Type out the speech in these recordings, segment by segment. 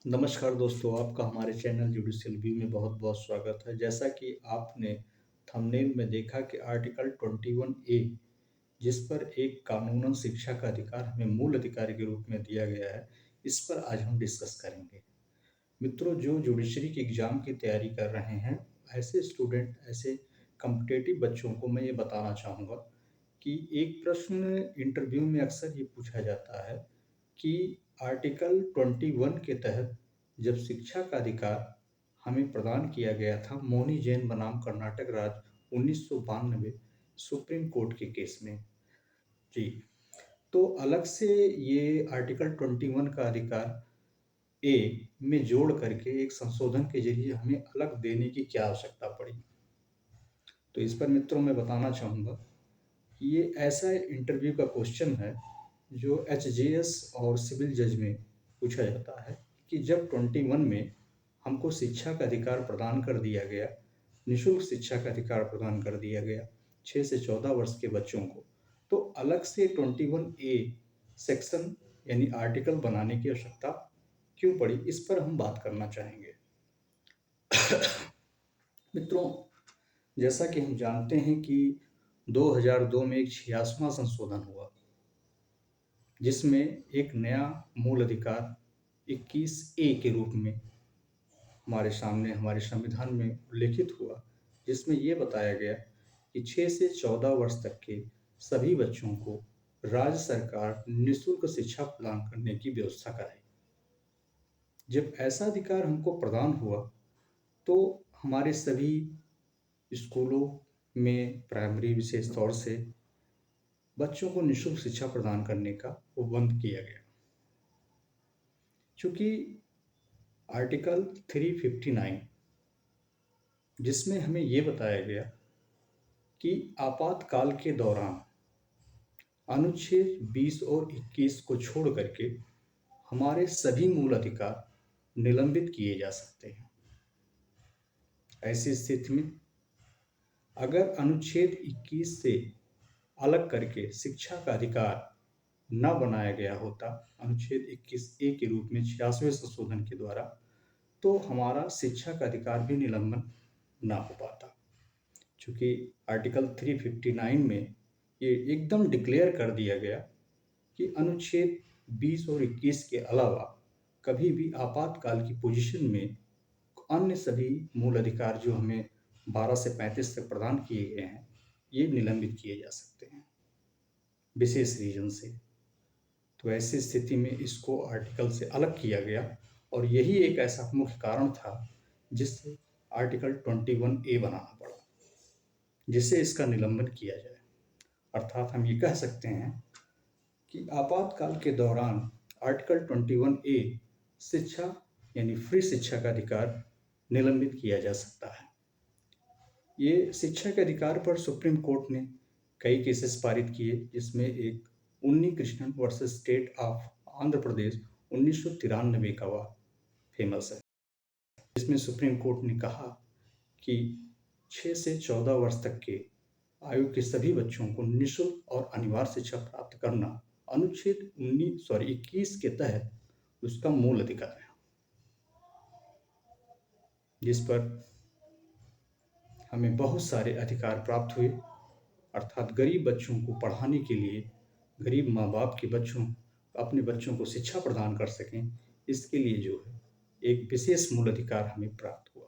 नमस्कार दोस्तों, आपका हमारे चैनल जुडिशियल व्यू में बहुत-बहुत स्वागत है। जैसा कि आपने थंबनेल में देखा कि आर्टिकल 21 ए जिस पर एक कानूनन शिक्षा का अधिकार हमें मूल अधिकार के रूप में दिया गया है, इस पर आज हम डिस्कस करेंगे। मित्रों, जो जुडिशरी के एग्ज़ाम की तैयारी कर रहे हैं, ऐसे स्टूडेंट, ऐसे कॉम्पिटिटिव बच्चों को मैं ये बताना चाहूँगा कि एक प्रश्न इंटरव्यू में अक्सर ये पूछा जाता है कि आर्टिकल 21 के तहत जब शिक्षा का अधिकार हमें प्रदान किया गया था मोनी जैन बनाम कर्नाटक राज्य 1992 सुप्रीम कोर्ट के केस में। जी, तो अलग से ये आर्टिकल 21 का अधिकार ए में जोड़ करके एक संशोधन के ज़रिए हमें अलग देने की क्या आवश्यकता पड़ी? तो इस पर मित्रों मैं बताना चाहूँगा कि ये ऐसा इंटरव्यू का क्वेश्चन है जो एचजेएस और सिविल जज में पूछा जाता है कि जब 21 में हमको शिक्षा का अधिकार प्रदान कर दिया गया, निःशुल्क शिक्षा का अधिकार प्रदान कर दिया गया 6 से 14 वर्ष के बच्चों को, तो अलग से 21 ए सेक्शन यानी आर्टिकल बनाने की आवश्यकता क्यों पड़ी? इस पर हम बात करना चाहेंगे। मित्रों, जैसा कि हम जानते हैं कि 2002 में एक 86वां संशोधन हुआ, जिसमें एक नया मूल अधिकार 21 ए के रूप में हमारे सामने हमारे संविधान में उल्लेखित हुआ, जिसमें ये बताया गया कि 6 से 14 वर्ष तक के सभी बच्चों को राज्य सरकार निःशुल्क शिक्षा प्रदान करने की व्यवस्था कराई। जब ऐसा अधिकार हमको प्रदान हुआ, तो हमारे सभी स्कूलों में प्राइमरी विशेष तौर से बच्चों को निःशुल्क शिक्षा प्रदान करने का वो बंद किया गया। चूँकि आर्टिकल 359 जिसमें हमें ये बताया गया कि आपातकाल के दौरान अनुच्छेद 20 और 21 को छोड़ करके हमारे सभी मूल अधिकार निलंबित किए जा सकते हैं। ऐसी स्थिति में अगर अनुच्छेद 21 से अलग करके शिक्षा का अधिकार न बनाया गया होता अनुच्छेद 21 ए के रूप में 86वें संशोधन के द्वारा, तो हमारा शिक्षा का अधिकार भी निलंबन ना हो पाता। चूँकि आर्टिकल 359 में ये एकदम डिक्लेयर कर दिया गया कि अनुच्छेद 20 और 21 के अलावा कभी भी आपातकाल की पोजीशन में अन्य सभी मूल अधिकार जो हमें 12 से 35 तक प्रदान किए गए हैं, ये निलंबित किए जा सकते हैं विशेष रीज़न से। तो ऐसी स्थिति में इसको आर्टिकल से अलग किया गया और यही एक ऐसा मुख्य कारण था जिससे आर्टिकल 21 ए बनाना पड़ा, जिससे इसका निलंबन किया जाए। अर्थात हम ये कह सकते हैं कि आपातकाल के दौरान आर्टिकल 21 ए शिक्षा यानी फ्री शिक्षा का अधिकार निलंबित किया जा सकता है। ये शिक्षा के अधिकार पर सुप्रीम कोर्ट ने कई केसेस पारित किए, जिसमें एक Unni Krishnan versus state of Andhra Pradesh 1993 का वह फेमस है, जिसमें सुप्रीम कोर्ट ने कहा कि 6 से 14 वर्ष तक के आयु के सभी बच्चों को निःशुल्क और अनिवार्य शिक्षा प्राप्त करना अनुच्छेद 21 के तहत उसका मूल अधिकार है, जिस पर हमें बहुत सारे अधिकार प्राप्त हुए। अर्थात गरीब बच्चों को पढ़ाने के लिए गरीब माँ बाप के बच्चों अपने बच्चों को शिक्षा प्रदान कर सकें, इसके लिए जो है एक विशेष मूल अधिकार हमें प्राप्त हुआ।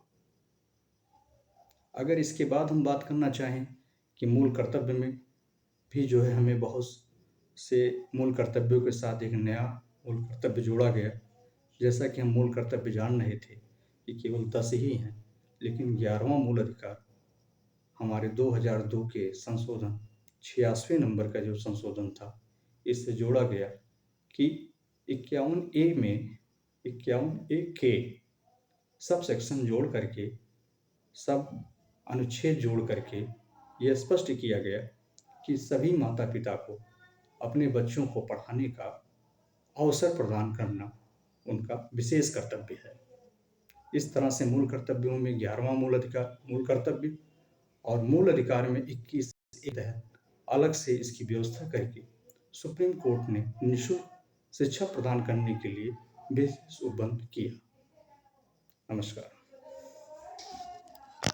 अगर इसके बाद हम बात करना चाहें कि मूल कर्तव्य में भी जो है हमें बहुत से मूल कर्तव्यों के साथ एक नया मूल कर्तव्य जोड़ा गया। जैसा कि हम मूल कर्तव्य जान रहे थे कि केवल 10 ही हैं, लेकिन 11वां मूल अधिकार हमारे 2002 के संशोधन 86वें नंबर का जो संशोधन था, इससे जोड़ा गया कि 51 ए में 51 ए के सब सेक्शन जोड़ करके, सब अनुच्छेद जोड़ करके यह स्पष्ट किया गया कि सभी माता पिता को अपने बच्चों को पढ़ाने का अवसर प्रदान करना उनका विशेष कर्तव्य है। इस तरह से मूल कर्तव्यों में 11वां मूल अधिकार मूल कर्तव्य और मूल अधिकार में 21 के तहत अलग से इसकी व्यवस्था करके सुप्रीम कोर्ट ने निःशुल्क शिक्षा प्रदान करने के लिए विशेष उपबंध किया। नमस्कार।